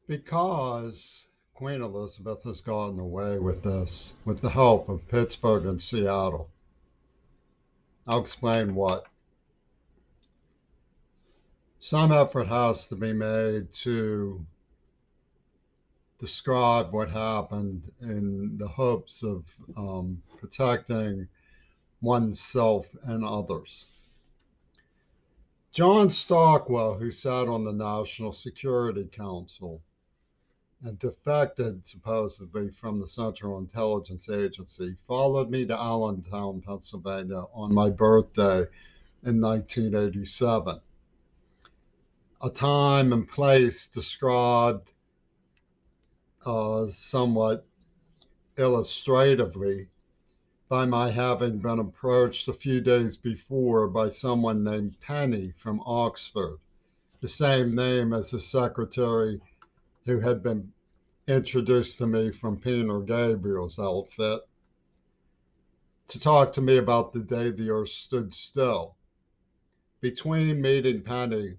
Because Queen Elizabeth has gotten away with this with the help of Pittsburgh and Seattle. I'll explain what. Some effort has to be made to describe what happened in the hopes of protecting oneself and others. John Stockwell, who sat on the National Security Council and defected supposedly from the Central Intelligence Agency, followed me to Allentown, Pennsylvania on my birthday in 1987. A time and place described somewhat illustratively by my having been approached a few days before by someone named Penny from Oxford, the same name as the secretary who had been introduced to me from Peter Gabriel's outfit, to talk to me about the day the earth stood still. Between meeting Penny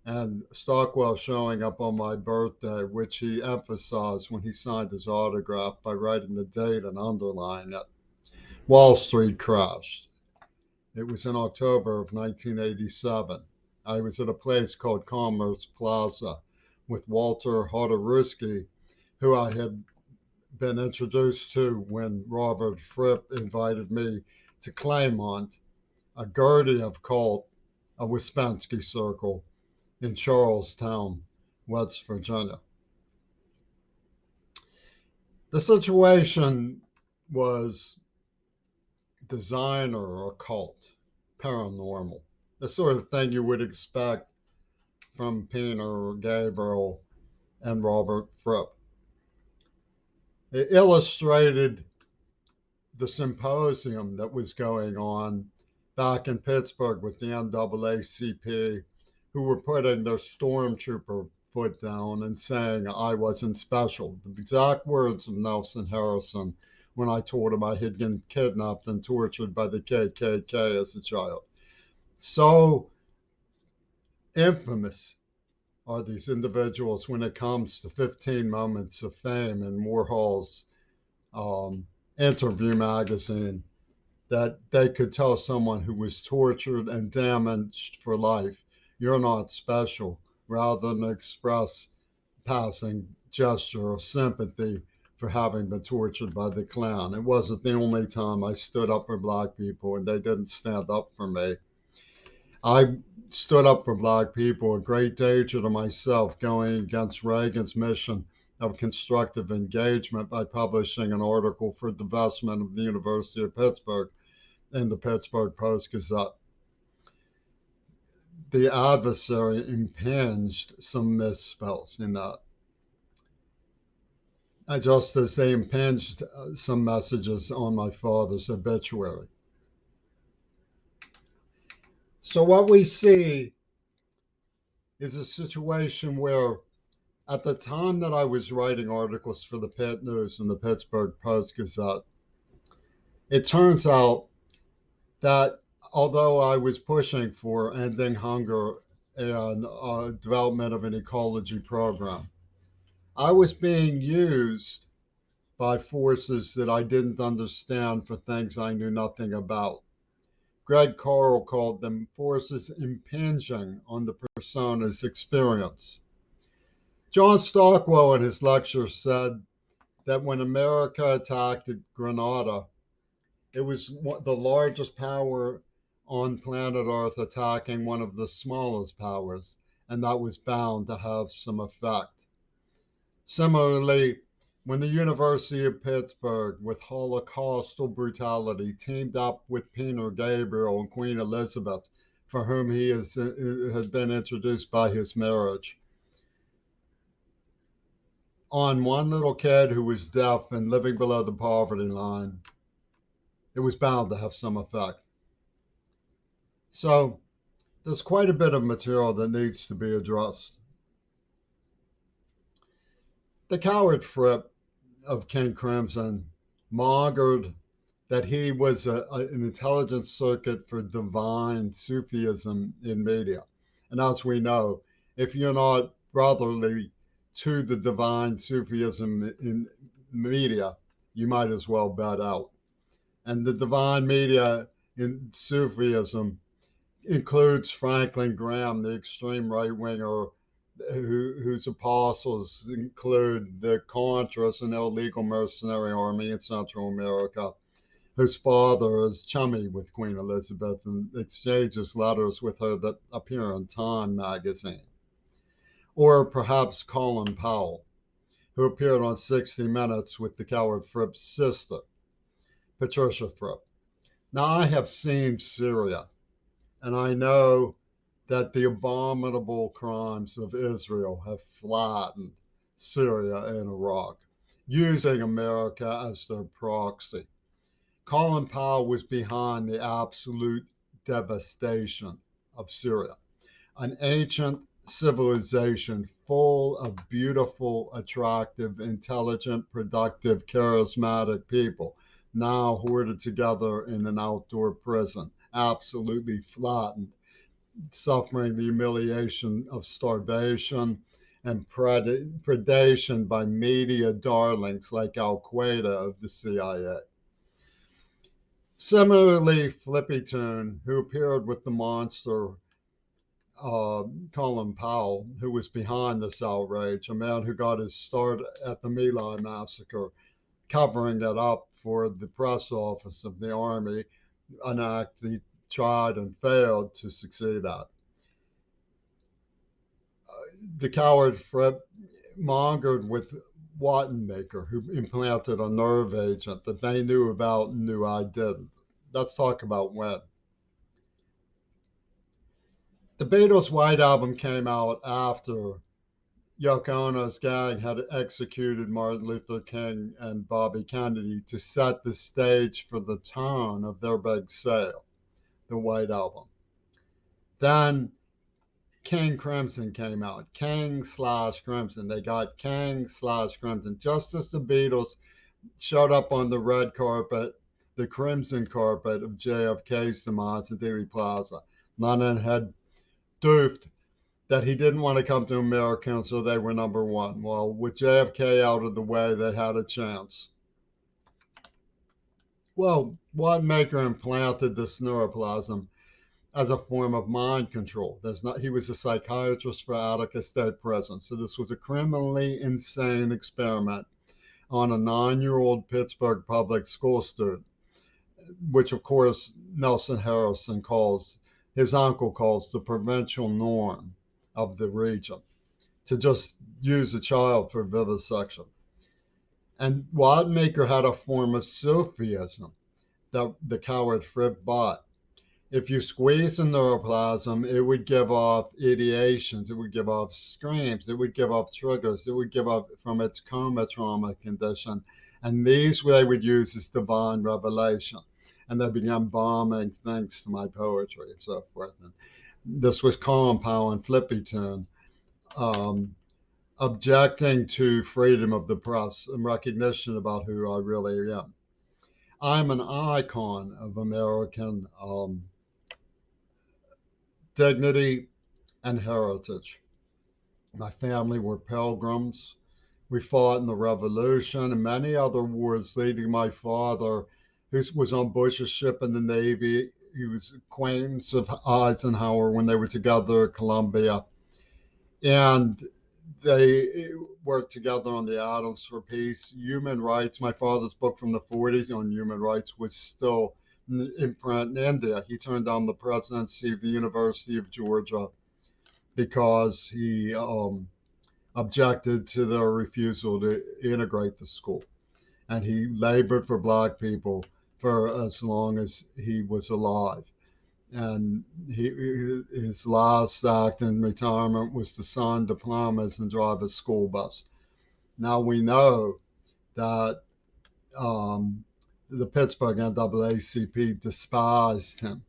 and Stockwell showing up on my birthday, which he emphasized when he signed his autograph by writing the date and underlining it, Wall Street crashed. It was in October of 1987. I was at a place called Commerce Plaza with Walter Hodaruski, who I had been introduced to when Robert Fripp invited me to Claymont, a Gurdjieff cult, a Ouspensky circle in Charlestown, West Virginia. The situation was designer or occult, paranormal, the sort of thing you would expect from Peter Gabriel and Robert Fripp. It illustrated the symposium that was going on back in Pittsburgh with the NAACP, who were putting their stormtrooper foot down and saying I wasn't special. The exact words of Nelson Harrison when I told him I had been kidnapped and tortured by the KKK as a child. So infamous are these individuals when it comes to 15 Moments of Fame in Warhol's interview magazine, that they could tell someone who was tortured and damaged for life, you're not special, rather than express passing gesture of sympathy for having been tortured by the Klan. It wasn't the only time I stood up for black people and they didn't stand up for me. I stood up for black people, a great danger to myself, going against Reagan's mission of constructive engagement by publishing an article for divestment of the University of Pittsburgh in the Pittsburgh Post-Gazette. The adversary impinged some misspells in that, just as they impinged some messages on my father's obituary. So what we see is a situation where at the time that I was writing articles for the Pitt News and the Pittsburgh Post-Gazette, it turns out that although I was pushing for ending hunger and development of an ecology program, I was being used by forces that I didn't understand for things I knew nothing about. Greg Carl called them forces impinging on the persona's experience. John Stockwell in his lecture said that when America attacked at Grenada, it was the largest power on planet Earth attacking one of the smallest powers, and that was bound to have some effect. Similarly, when the University of Pittsburgh, with Holocaustal brutality, teamed up with Peter Gabriel and Queen Elizabeth, for whom he has been introduced by his marriage, on one little kid who was deaf and living below the poverty line, it was bound to have some effect. So there's quite a bit of material that needs to be addressed. The coward Fripp of King Crimson maugred that he was an intelligence circuit for divine Sufism in media. And as we know, if you're not brotherly to the divine Sufism in media, you might as well bet out. And the divine media in Sufism includes Franklin Graham, the extreme right winger, whose apostles include the Contras, an illegal mercenary army in Central America, whose father is chummy with Queen Elizabeth and exchanges letters with her that appear in Time magazine. Or perhaps Colin Powell, who appeared on 60 Minutes with the coward Fripp's sister, Patricia Fripp. Now, I have seen Syria, and I know that the abominable crimes of Israel have flattened Syria and Iraq, using America as their proxy. Colin Powell was behind the absolute devastation of Syria, an ancient civilization full of beautiful, attractive, intelligent, productive, charismatic people, now hoarded together in an outdoor prison, absolutely flattened, suffering the humiliation of starvation and predation by media darlings like Al Qaeda of the CIA. Similarly, Flippytoon, who appeared with the monster Colin Powell, who was behind this outrage, a man who got his start at the My Lai massacre, covering it up for the press office of the Army, an act he tried and failed to succeed at. The coward Fripp mongered with Wattenmaker, who implanted a nerve agent that they knew about and knew I didn't. Let's talk about when. The Beatles' White Album came out after Yoko Ono's gang had executed Martin Luther King and Bobby Kennedy to set the stage for the tone of their big sale, the White Album. Then King Crimson came out. King/Crimson. They got King/Crimson. Just as the Beatles showed up on the red carpet, the crimson carpet of JFK's demise at Dealey Plaza. Lennon had doofed that he didn't want to come to America, and so they were number one. Well, with JFK out of the way, they had a chance. Well, Wattenmaker implanted this neuroplasm as a form of mind control. He was a psychiatrist for Attica State Prison. So this was a criminally insane experiment on a 9-year-old Pittsburgh public school student, which of course Nelson Harrison his uncle calls the provincial norm of the region, to just use a child for vivisection. And Wattenmaker had a form of Sufism that the coward Fripp bought. If you squeeze the neuroplasm, it would give off ideations, it would give off screams, it would give off triggers, it would give off from its coma trauma condition. And these they would use as divine revelation. And they began bombing thanks to my poetry and so forth. And this was Colin Powell and Flippytoon, objecting to freedom of the press and recognition about who I really am. I'm an icon of American dignity and heritage. My family were pilgrims. We fought in the Revolution and many other wars, leading my father, who was on Bush's ship in the Navy. He was acquaintance of Eisenhower when they were together at Columbia. And they worked together on the Atoms for Peace. Human rights, my father's book from the 40s on human rights was still in print in India. He turned down the presidency of the University of Georgia because he objected to their refusal to integrate the school. And he labored for Black people for as long as he was alive. And his last act in retirement was to sign diplomas and drive a school bus. Now we know that the Pittsburgh NAACP despised him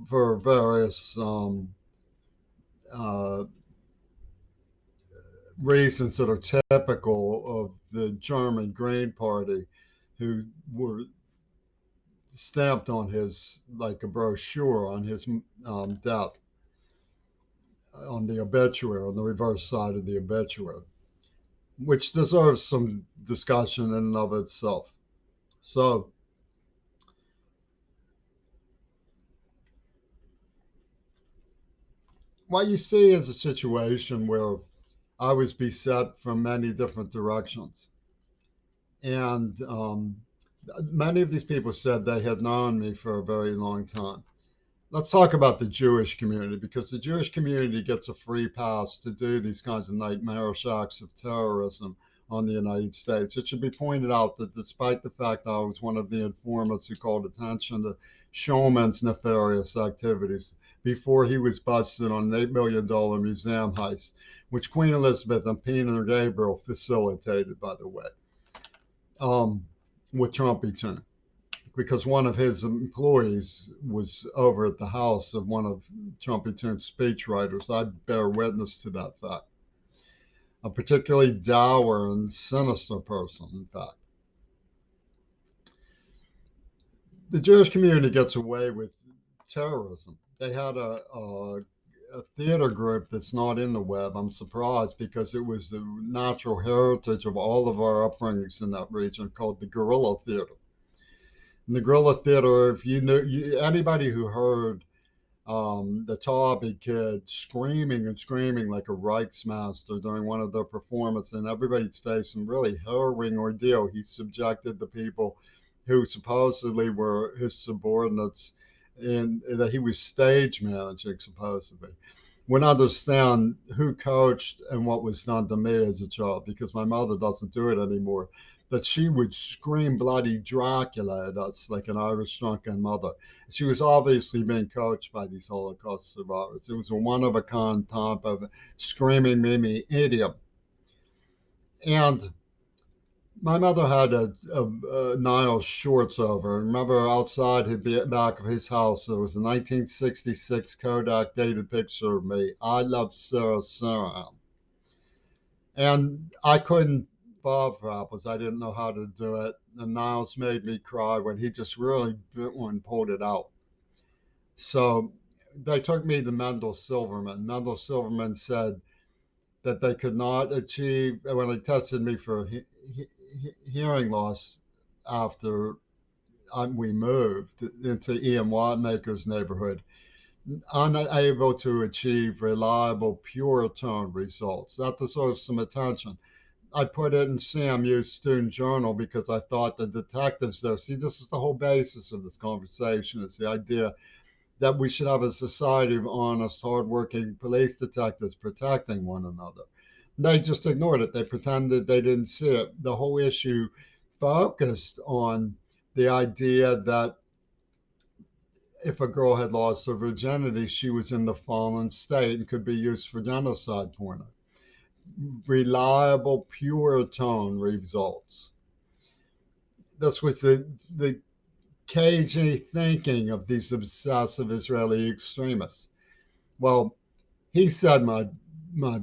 for various uh, reasons that are typical of the German Green Party, who were stamped on his, like a brochure on his death. on the obituary, on the reverse side of the obituary, which deserves some discussion in and of itself. So, what you see is a situation where I was beset from many different directions. And many of these people said they had known me for a very long time. Let's talk about the Jewish community, because the Jewish community gets a free pass to do these kinds of nightmarish acts of terrorism on the United States. It should be pointed out that despite the fact that I was one of the informants who called attention to Schulman's nefarious activities before he was busted on an $8 million museum heist, which Queen Elizabeth and Peter Gabriel facilitated, by the way, um, with Trumpington, because one of his employees was over at the house of one of Trumpington's speechwriters. I bear witness to that fact. A particularly dour and sinister person, in fact. The Jewish community gets away with terrorism. They had a theater group that's not in the web. I'm surprised because it was the natural heritage of all of our upbringings in that region, called the guerrilla theater. And the guerrilla theater, if you knew anybody who heard the Taube kid screaming and screaming like a Reichsmaster during one of their performances, and everybody's facing really harrowing ordeal. He subjected the people who supposedly were his subordinates, and that he was stage managing, supposedly. Would understand who coached and what was done to me as a child, because my mother doesn't do it anymore. But she would scream bloody Dracula at us like an Irish drunken mother. She was obviously being coached by these Holocaust survivors. It was a one of a kind type of screaming Mimi idiom. And my mother had a Niles shorts over. Remember, outside his back of his house, there was a 1966 Kodak dated picture of me. I love Sarah Sarah. And I couldn't bob for apples. I didn't know how to do it. And Niles made me cry when he just really bit one and pulled it out. So they took me to Mendel Silverman. Mendel Silverman said that they could not achieve, when they tested me for hearing loss after we moved into Ian Watmaker's neighborhood, unable to achieve reliable pure tone results. That deserves some attention. I put it in CMU's student journal because I thought the detectives there, see, this is the whole basis of this conversation, is the idea that we should have a society of honest, hardworking police detectives protecting one another. They just ignored it. They pretended they didn't see it. The whole issue focused on the idea that if a girl had lost her virginity, she was in the fallen state and could be used for genocide porno. Reliable, pure tone results. This was the cagey thinking of these obsessive Israeli extremists. Well, he said my my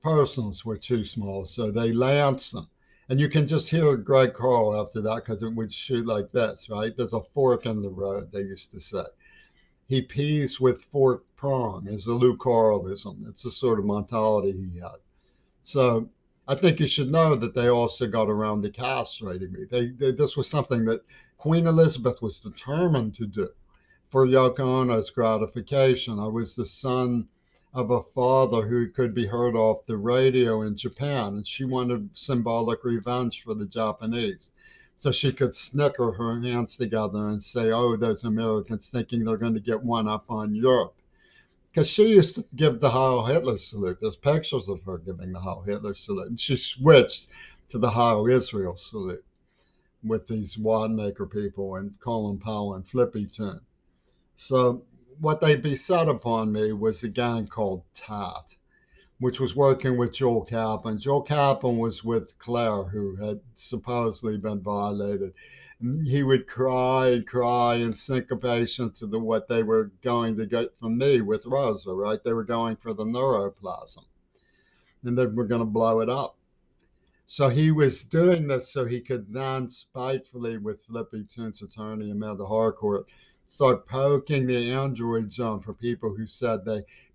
personals were too small, so they lanced them. And you can just hear Greg Carl after that because it would shoot like this, right? There's a fork in the road, they used to say. He pees with fork prong is a Lou Carlism. It's a sort of mentality he had. So I think you should know that they also got around to castrating me. This was something that Queen Elizabeth was determined to do for Yoko Ono's gratification. I was the son of a father who could be heard off the radio in Japan, and she wanted symbolic revenge for the Japanese. So she could snicker her hands together and say, oh, those Americans thinking they're going to get one up on Europe. Because she used to give the Heil Hitler salute. There's pictures of her giving the Heil Hitler salute. And she switched to the Heil Israel salute with these Wadmaker people and Colin Powell and Flippy Toon. So what they beset upon me was a gang called TAT, which was working with Joel Kaplan. Joel Kaplan was with Claire, who had supposedly been violated. He would cry and cry in syncopation to what they were going to get from me with Rosa, right? They were going for the neuroplasm, and they were going to blow it up. So he was doing this so he could then spitefully, with Flippy Toon's attorney, Amanda Harcourt, start poking the Android zone for people who said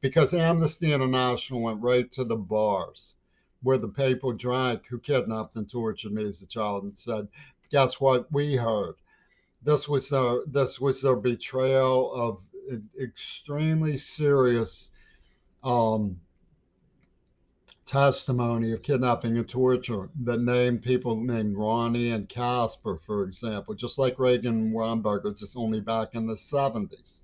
because Amnesty International went right to the bars where the people drank who kidnapped and tortured me as a child and said, guess what we heard? This was their betrayal of extremely serious um, testimony of kidnapping and torture that named people named Ronnie and Casper, for example, just like Reagan and Weinberger, just only back in the 70s.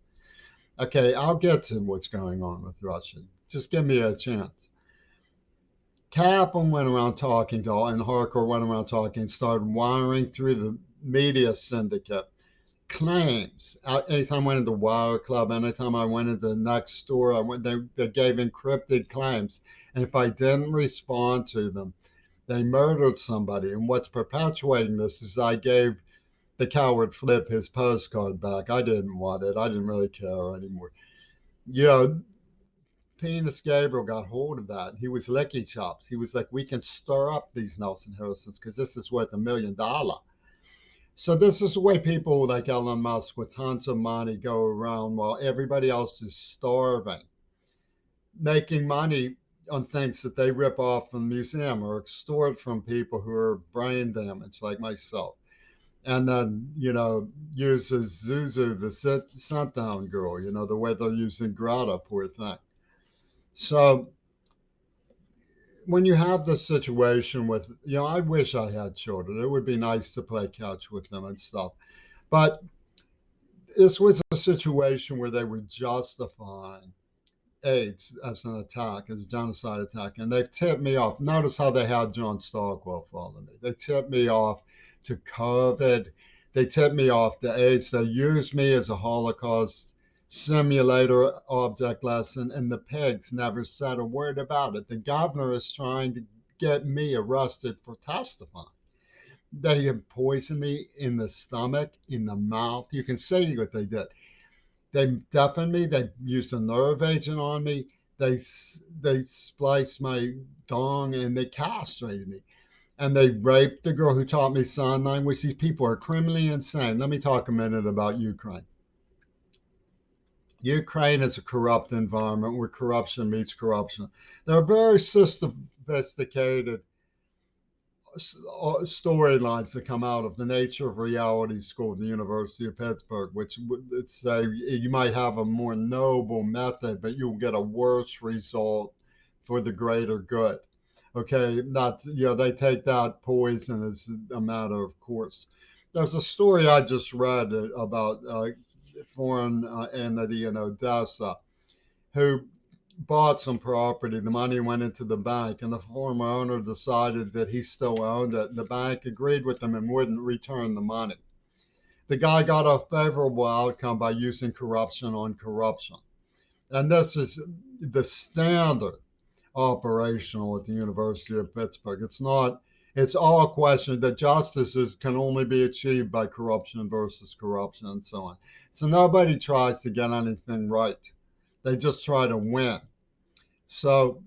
Okay, I'll get to what's going on with Russia. Just give me a chance. Kaplan went around talking to all, and Harcourt went around talking, started wiring through the media syndicate claims. Anytime I went into Wire Club, anytime I went into the next door, they gave encrypted claims. And if I didn't respond to them, they murdered somebody. And what's perpetuating this is I gave the coward Flip his postcard back. I didn't want it. I didn't really care anymore. You know, Penis Gabriel got hold of that. He was licky chops. He was like, we can stir up these Nelson Harrisons because this is worth $1 million. So this is the way people like Elon Musk with tons of money go around while everybody else is starving, making money on things that they rip off from the museum or extort from people who are brain damaged like myself. And then, uses Zuzu, the Sundown girl, the way they're using Greta, poor thing. So when you have this situation with, I wish I had children. It would be nice to play catch with them and stuff. But this was a situation where they were justifying AIDS as an attack, as a genocide attack, and they've tipped me off. Notice how they had John Stockwell follow me. They tipped me off to COVID. They tipped me off to AIDS. They used me as a Holocaust simulator object lesson, and the pigs never said a word about it. The governor is trying to get me arrested for testifying. They have poisoned me in the stomach, in the mouth. You can see what they did. They deafened me. They used a nerve agent on me. They spliced my dong and they castrated me. And they raped the girl who taught me sign language. These people are criminally insane. Let me talk a minute about Ukraine. Ukraine is a corrupt environment where corruption meets corruption. There are very sophisticated storylines that come out of the Nature of Reality School at the University of Pittsburgh, which would say you might have a more noble method, but you'll get a worse result for the greater good. Okay, that's they take that poison as a matter of course. There's a story I just read about foreign entity in Odessa who bought some property. The money went into the bank, and the former owner decided that he still owned it. The bank agreed with him and wouldn't return the money. The guy got a favorable outcome by using corruption on corruption. And this is the standard operational at the University of Pittsburgh. It's all questioned that justice can only be achieved by corruption versus corruption and so on. So nobody tries to get anything right. They just try to win. So,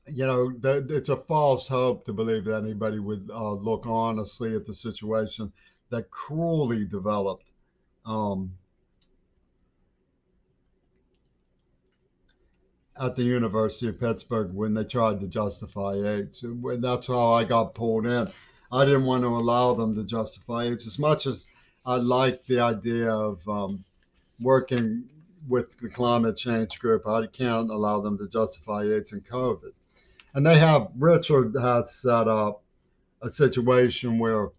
it's a false hope to believe that anybody would look honestly at the situation that cruelly developed at the University of Pittsburgh when they tried to justify AIDS. That's how I got pulled in. I didn't want to allow them to justify AIDS as much as I liked the idea of working with the climate change group. I can't allow them to justify AIDS and COVID. And Richard has set up a situation where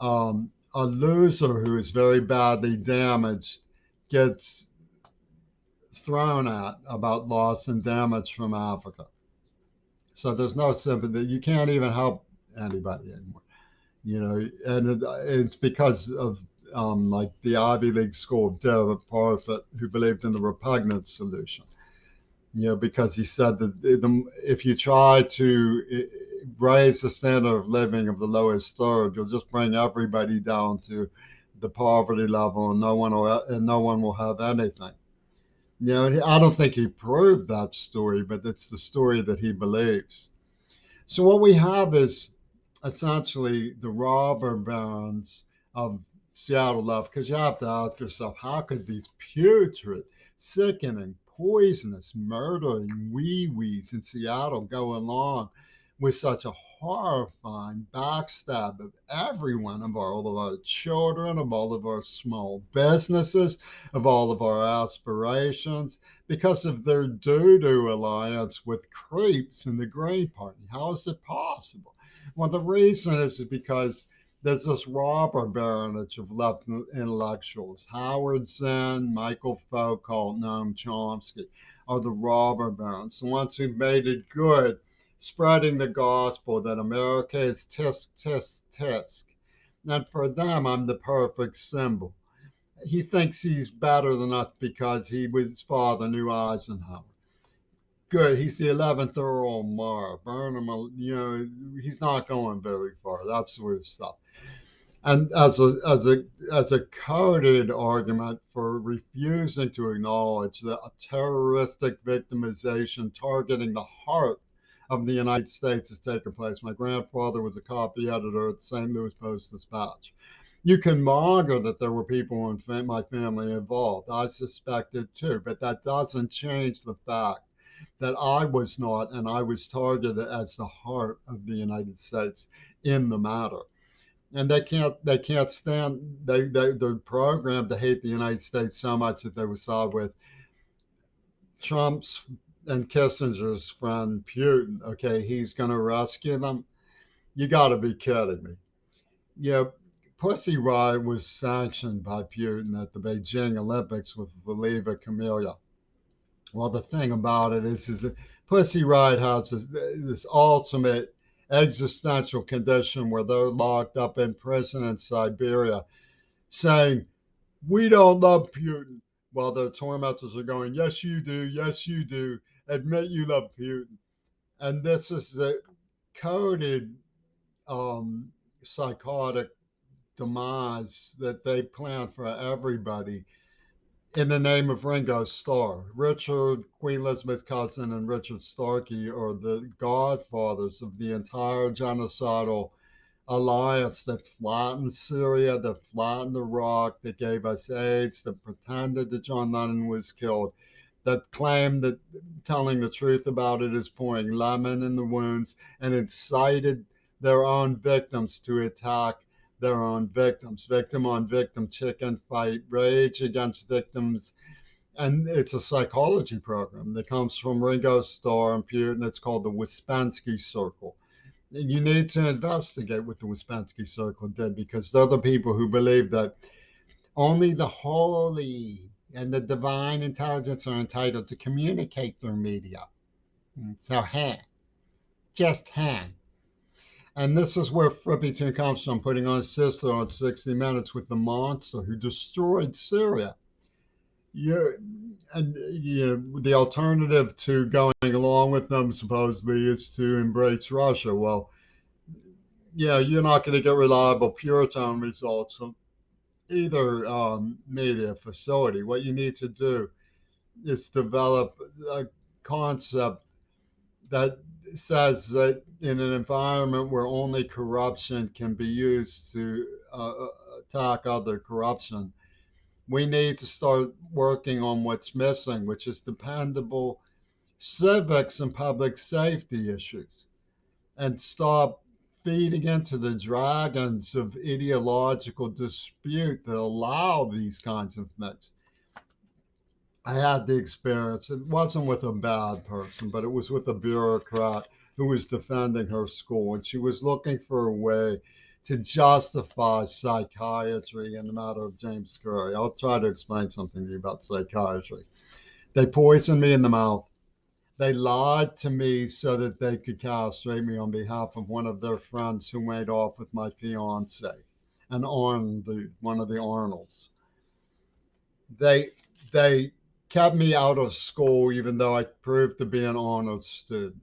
a loser who is very badly damaged gets thrown at about loss and damage from Africa. So there's no sympathy. You can't even help anybody anymore. And it's because of like the Ivy League school of David Parfit, who believed in the repugnant solution. Because he said that if you try to raise the standard of living of the lowest third, you'll just bring everybody down to the poverty level, and no one will have anything. I don't think he proved that story, but it's the story that he believes. So what we have is essentially the robber barons of Seattle left, because you have to ask yourself, how could these putrid, sickening, poisonous, murdering wee-wees in Seattle go along with such a horrifying backstab of every one of all of our children, of all of our small businesses, of all of our aspirations, because of their doo-doo alliance with creeps in the Green Party? How is it possible? Well, the reason is because there's this robber baronage of left intellectuals. Howard Zinn, Michael Foucault, Noam Chomsky are the robber barons, the ones who made it good, spreading the gospel that America is tisk, tisk, tisk. And for them, I'm the perfect symbol. He thinks he's better than us because his father knew Eisenhower. Good. He's the 11th Earl Mar. Burn him, he's not going very far. That sort of stuff. And as a coded argument for refusing to acknowledge that a terroristic victimization targeting the heart of the United States has taken place. My grandfather was a copy editor at the St. Louis Post-Dispatch. You can monitor that there were people in my family involved. I suspected too, but that doesn't change the fact that I was not, and I was targeted as the heart of the United States in the matter. And they can't stand they're programmed to hate the United States so much that they would side with Trump's and Kissinger's friend Putin. Okay, he's going to rescue them. You got to be kidding me. Yeah, Pussy Riot was sanctioned by Putin at the Beijing Olympics with Valiva Camellia. Well, the thing about it is that Pussy Riot has this ultimate existential condition where they're locked up in prison in Siberia saying, "We don't love Putin," while their tormentors are going, "Yes, you do. Yes, you do. Admit you love Putin." And this is the coded psychotic demise that they plan for everybody in the name of Ringo Starr. Richard, Queen Elizabeth's cousin, and Richard Starkey are the godfathers of the entire genocidal alliance that flattened Syria, that flattened Iraq, that gave us AIDS, that pretended that John Lennon was killed, that claimed that telling the truth about it is pouring lemon in the wounds, and incited their own victims to attack their own victims. Victim on victim chicken fight, rage against victims. And it's a psychology program that comes from Ringo Starr and Putin. It's called the Ouspensky Circle. You need to investigate what the Ouspensky Circle did, because they're the people who believe that only the holy and the divine intelligence are entitled to communicate through media. So, just hand. And this is where Frippy Toon comes from, putting on his sister on 60 Minutes with the monster who destroyed Syria. You, the alternative to going along with them supposedly is to embrace Russia. Well, yeah, you're not going to get reliable pure tone results from either media facility. What you need to do is develop a concept that says that in an environment where only corruption can be used to attack other corruption, we need to start working on what's missing, which is dependable civics and public safety issues, and stop feeding into the dragons of ideological dispute that allow these kinds of things. I had the experience. It wasn't with a bad person, but it was with a bureaucrat who was defending her school, and she was looking for a way to justify psychiatry in the matter of James Curry. I'll try to explain something to you about psychiatry. They poisoned me in the mouth. They lied to me so that they could castrate me on behalf of one of their friends who made off with my fiance, an Arnold dude, one of the Arnolds. They kept me out of school even though I proved to be an Arnold student.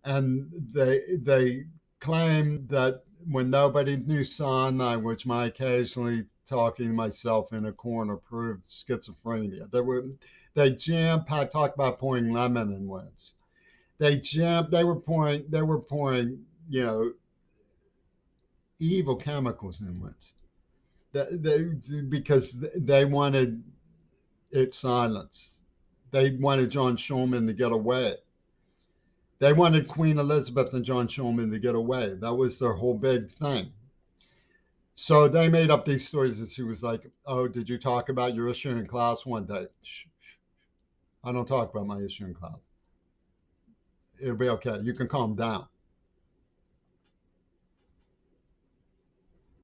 And they claimed that when nobody knew sign language, my occasionally talking to myself in a corner proved schizophrenia. They jam packed, talk about pouring lemon in wounds. They were pouring evil chemicals in wounds. Because they wanted it silenced. They wanted John Schulman to get away. They wanted Queen Elizabeth and John Schulman to get away. That was their whole big thing. So they made up these stories that she was like, "Oh, did you talk about your issue in class one day?" Shh, shh. I don't talk about my issue in class. It'll be okay. You can calm down.